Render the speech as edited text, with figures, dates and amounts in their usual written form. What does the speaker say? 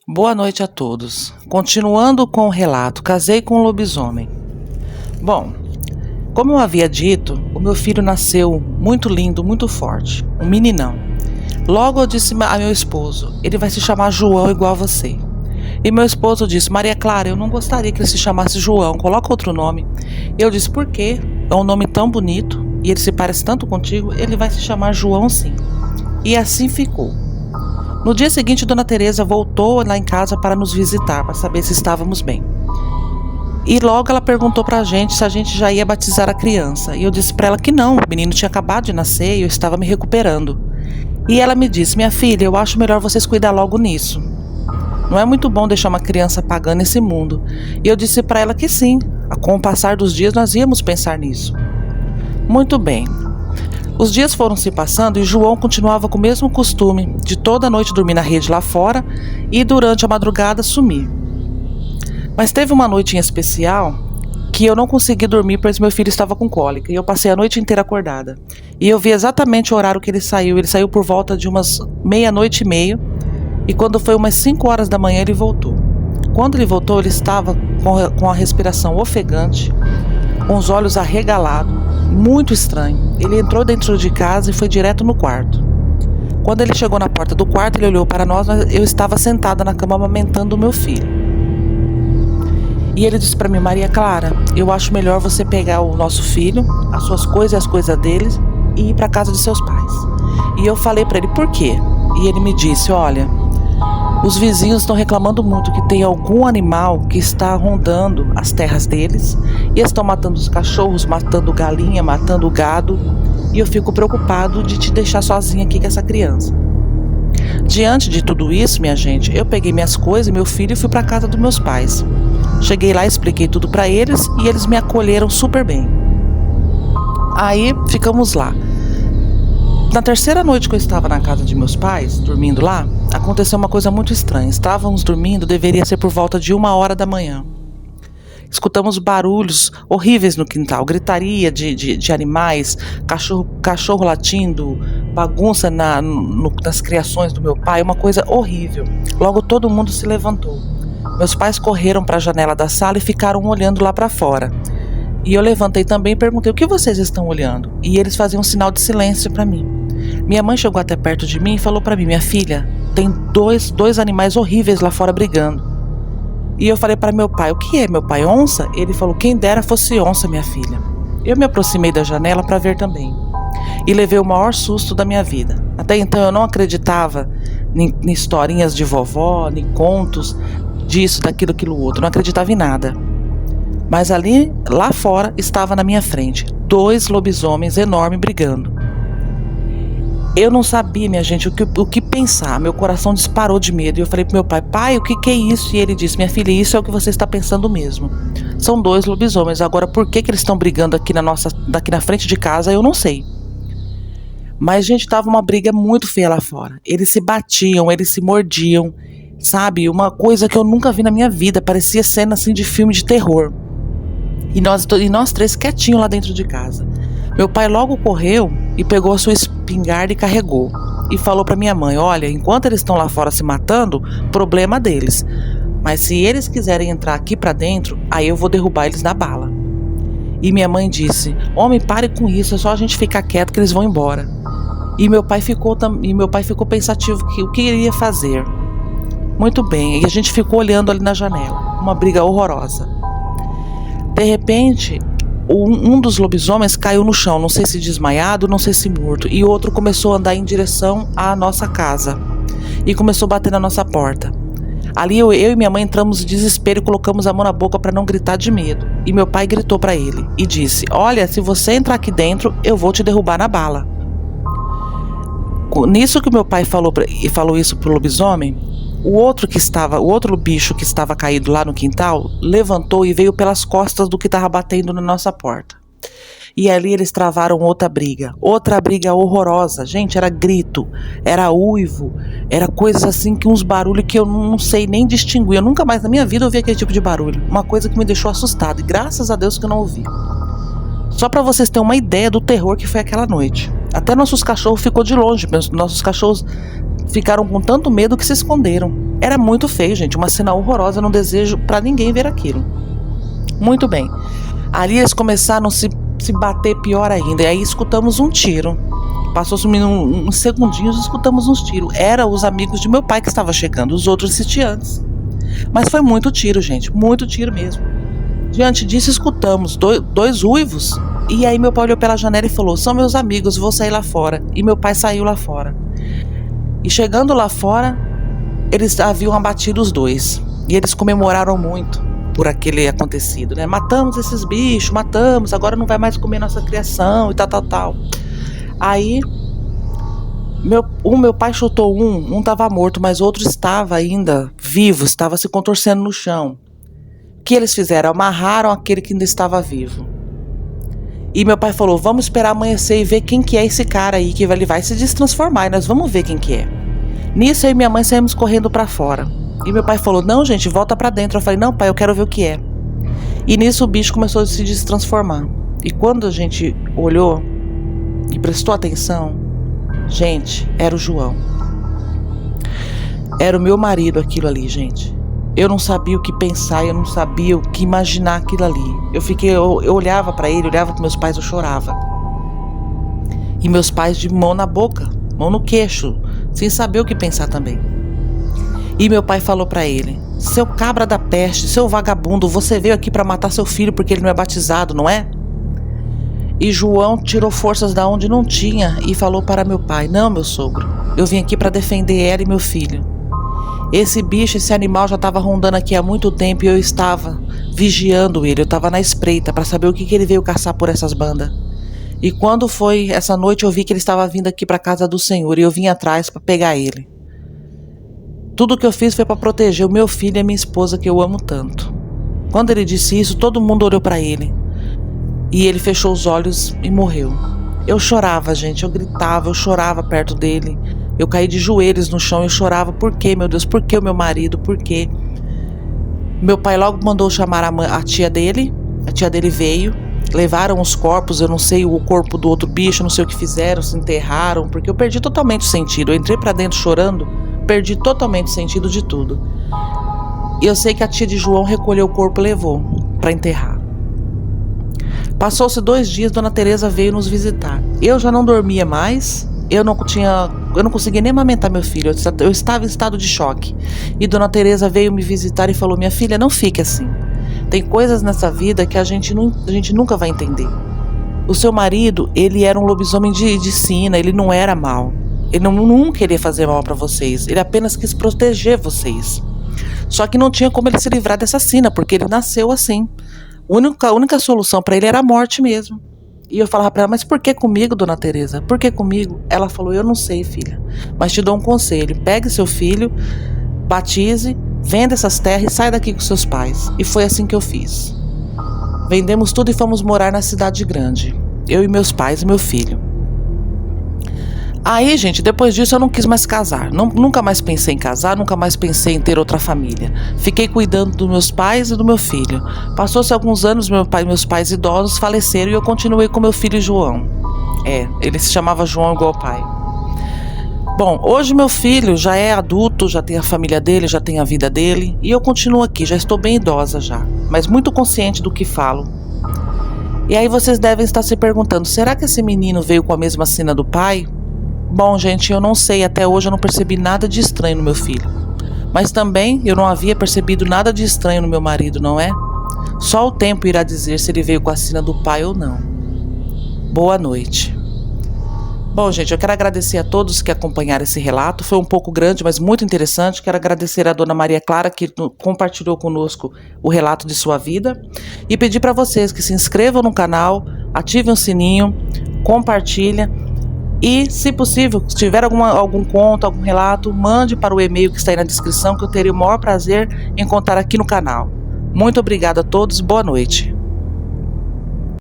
Boa noite a todos. Continuando com o relato, casei com um lobisomem. Bom, como eu havia dito, o meu filho nasceu muito lindo, muito forte, um meninão. Logo eu disse a meu esposo, ele vai se chamar João igual a você. E meu esposo disse, Maria Clara, eu não gostaria que ele se chamasse João, coloca outro nome. Eu disse, por quê? É um nome tão bonito e ele se parece tanto contigo, ele vai se chamar João sim. E assim ficou. No dia seguinte, Dona Teresa voltou lá em casa para nos visitar, para saber se estávamos bem. E logo ela perguntou para a gente se a gente já ia batizar a criança. E eu disse para ela que não, o menino tinha acabado de nascer e eu estava me recuperando. E ela me disse, minha filha, eu acho melhor vocês cuidar logo nisso. Não é muito bom deixar uma criança pagã nesse mundo. E eu disse para ela que sim, com o passar dos dias nós íamos pensar nisso. Muito bem. Os dias foram se passando e João continuava com o mesmo costume de toda noite dormir na rede lá fora e durante a madrugada sumir. Mas teve uma noite em especial que eu não consegui dormir pois meu filho estava com cólica e eu passei a noite inteira acordada. E eu vi exatamente o horário que ele saiu por volta de umas 00:30 e quando foi umas 5 horas da manhã ele voltou. Quando ele voltou ele estava com a respiração ofegante, com os olhos arregalados, muito estranho. Ele entrou dentro de casa e foi direto no quarto. Quando ele chegou na porta do quarto, ele olhou para nós, eu estava sentada na cama amamentando o meu filho. E ele disse para mim, Maria Clara, eu acho melhor você pegar o nosso filho, as suas coisas e as coisas deles, e ir para a casa de seus pais. E eu falei para ele, por quê? E ele me disse, olha, os vizinhos estão reclamando muito que tem algum animal que está rondando as terras deles e estão matando os cachorros, matando galinha, matando gado e eu fico preocupado de te deixar sozinha aqui com essa criança. Diante de tudo isso, minha gente, eu peguei minhas coisas e meu filho e fui para a casa dos meus pais. Cheguei lá, expliquei tudo para eles e eles me acolheram super bem. Aí ficamos lá. Na terceira noite que eu estava na casa de meus pais, dormindo lá, aconteceu uma coisa muito estranha. Estávamos dormindo, deveria ser por volta de 1h da manhã. Escutamos barulhos horríveis no quintal, gritaria de animais, cachorro latindo, bagunça nas criações do meu pai, uma coisa horrível. Logo todo mundo se levantou. Meus pais correram para a janela da sala e ficaram olhando lá para fora. E eu levantei também e perguntei, o que vocês estão olhando? E eles faziam um sinal de silêncio para mim. Minha mãe chegou até perto de mim e falou para mim, minha filha, tem dois animais horríveis lá fora brigando. E eu falei para meu pai, o que é, meu pai, onça? Ele falou, quem dera fosse onça, minha filha. Eu me aproximei da janela para ver também. E levei o maior susto da minha vida. Até então eu não acreditava em historinhas de vovó, em contos, disso, daquilo, aquilo outro. Não acreditava em nada. Mas ali, lá fora, estava na minha frente, 2 lobisomens enormes brigando. Eu não sabia, minha gente, o que pensar. Meu coração disparou de medo. E eu falei pro meu pai, pai, o que é isso? E ele disse, minha filha, isso é o que você está pensando mesmo. São 2 lobisomens. Agora, por que eles estão brigando aqui daqui na frente de casa, eu não sei. Mas, gente, tava uma briga muito feia lá fora. Eles se batiam, eles se mordiam, sabe? Uma coisa que eu nunca vi na minha vida. Parecia cena assim de filme de terror. E nós 3 quietinhos lá dentro de casa. Meu pai logo correu e pegou a sua espingarda e carregou. E falou para minha mãe, olha, enquanto eles estão lá fora se matando, problema deles. Mas se eles quiserem entrar aqui para dentro, aí eu vou derrubar eles na bala. E minha mãe disse, homem, pare com isso, é só a gente ficar quieto que eles vão embora. E meu pai ficou pensativo o que iria fazer. Muito bem, e a gente ficou olhando ali na janela. Uma briga horrorosa. De repente, um dos lobisomens caiu no chão, não sei se desmaiado, não sei se morto, e o outro começou a andar em direção à nossa casa e começou a bater na nossa porta. Ali eu e minha mãe entramos em desespero e colocamos a mão na boca para não gritar de medo. E meu pai gritou para ele e disse, olha, se você entrar aqui dentro, eu vou te derrubar na bala. Nisso que meu pai falou isso pro lobisomem, o outro bicho que estava caído lá no quintal levantou e veio pelas costas do que estava batendo na nossa porta. E ali eles travaram outra briga horrorosa. Gente, era grito, era uivo, era coisas assim, que uns barulhos que eu não sei nem distinguir. Eu nunca mais na minha vida ouvi aquele tipo de barulho. Uma coisa que me deixou assustada e graças a Deus que eu não ouvi. Só para vocês terem uma ideia do terror que foi aquela noite. Até nossos cachorros ficou de longe, nossos cachorros ficaram com tanto medo que se esconderam. Era muito feio, gente, uma cena horrorosa, não desejo pra ninguém ver aquilo. Muito bem. Ali eles começaram a se bater pior ainda, e aí escutamos um tiro. Passou-se uns segundinhos, escutamos uns tiros. Eram os amigos de meu pai que estavam chegando, os outros sitiantes. Mas foi muito tiro, gente, muito tiro mesmo. Diante disso, escutamos dois uivos. E aí meu pai olhou pela janela e falou: são meus amigos, vou sair lá fora. E meu pai saiu lá fora. E chegando lá fora, eles haviam abatido os dois. E eles comemoraram muito por aquele acontecido, né? Matamos esses bichos, matamos, agora não vai mais comer nossa criação e tal. Aí, meu pai chutou um estava morto, mas outro estava ainda vivo, estava se contorcendo no chão. O que eles fizeram? Amarraram aquele que ainda estava vivo. E meu pai falou: vamos esperar amanhecer e ver quem que é esse cara aí, que ele vai se destransformar, e nós vamos ver quem que é. Nisso, eu e minha mãe saímos correndo para fora. E meu pai falou: não, gente, volta para dentro. Eu falei: não, pai, eu quero ver o que é. E nisso o bicho começou a se destransformar. E quando a gente olhou e prestou atenção, gente, era o João. Era o meu marido aquilo ali, gente. Eu não sabia o que pensar, eu não sabia o que imaginar aquilo ali. Eu olhava para ele, olhava para meus pais, eu chorava. E meus pais de mão na boca, mão no queixo, sem saber o que pensar também. E meu pai falou para ele: seu cabra da peste, seu vagabundo, você veio aqui para matar seu filho porque ele não é batizado, não é? E João tirou forças da onde não tinha e falou para meu pai: não, meu sogro, eu vim aqui para defender ela e meu filho. Esse bicho, esse animal já estava rondando aqui há muito tempo e eu estava vigiando ele, eu estava na espreita para saber o que ele veio caçar por essas bandas. E quando foi essa noite eu vi que ele estava vindo aqui para a casa do Senhor e eu vim atrás para pegar ele. Tudo que eu fiz foi para proteger o meu filho e a minha esposa que eu amo tanto. Quando ele disse isso, todo mundo olhou para ele. E ele fechou os olhos e morreu. Eu chorava, gente, eu gritava, eu chorava perto dele. Eu caí de joelhos no chão e chorava. Por quê, meu Deus? Por que o meu marido? Por quê? Meu pai logo mandou chamar a tia dele. A tia dele veio. Levaram os corpos, eu não sei o corpo do outro bicho, não sei o que fizeram, se enterraram, porque eu perdi totalmente o sentido. Eu entrei pra dentro chorando, perdi totalmente o sentido de tudo. E eu sei que a tia de João recolheu o corpo e levou pra enterrar. Passou-se 2 dias, Dona Teresa veio nos visitar. Eu já não dormia mais, eu não conseguia nem amamentar meu filho, eu estava em estado de choque. E Dona Teresa veio me visitar e falou: minha filha, não fique assim. Tem coisas nessa vida que a gente nunca vai entender. O seu marido, ele era um lobisomem de sina, ele não era mal. Ele nunca queria fazer mal para vocês, ele apenas quis proteger vocês. Só que não tinha como ele se livrar dessa sina, porque ele nasceu assim. A única solução para ele era a morte mesmo. E eu falava para ela: mas por que comigo, Dona Teresa? Por que comigo? Ela falou: eu não sei, filha, mas te dou um conselho. Pegue seu filho, batize, venda essas terras e sai daqui com seus pais. E foi assim que eu fiz. Vendemos tudo e fomos morar na cidade grande. Eu e meus pais e meu filho. Aí, gente, depois disso eu não quis mais casar. Nunca mais pensei em casar, nunca mais pensei em ter outra família. Fiquei cuidando dos meus pais e do meu filho. Passou-se alguns anos, meus pais idosos faleceram e eu continuei com meu filho João. Ele se chamava João igual o pai. Bom, hoje meu filho já é adulto, já tem a família dele, já tem a vida dele. E eu continuo aqui, já estou bem idosa já, mas muito consciente do que falo. E aí vocês devem estar se perguntando: será que esse menino veio com a mesma sina do pai? Bom, gente, eu não sei, até hoje eu não percebi nada de estranho no meu filho. Mas também eu não havia percebido nada de estranho no meu marido, não é? Só o tempo irá dizer se ele veio com a sina do pai ou não. Boa noite. Bom, gente, eu quero agradecer a todos que acompanharam esse relato. Foi um pouco grande, mas muito interessante. Quero agradecer a Dona Maria Clara, que compartilhou conosco o relato de sua vida. E pedir para vocês que se inscrevam no canal, ativem o sininho, compartilhem. E, se possível, se tiver algum conto, algum relato, mande para o e-mail que está aí na descrição, que eu terei o maior prazer em contar aqui no canal. Muito obrigada a todos, boa noite.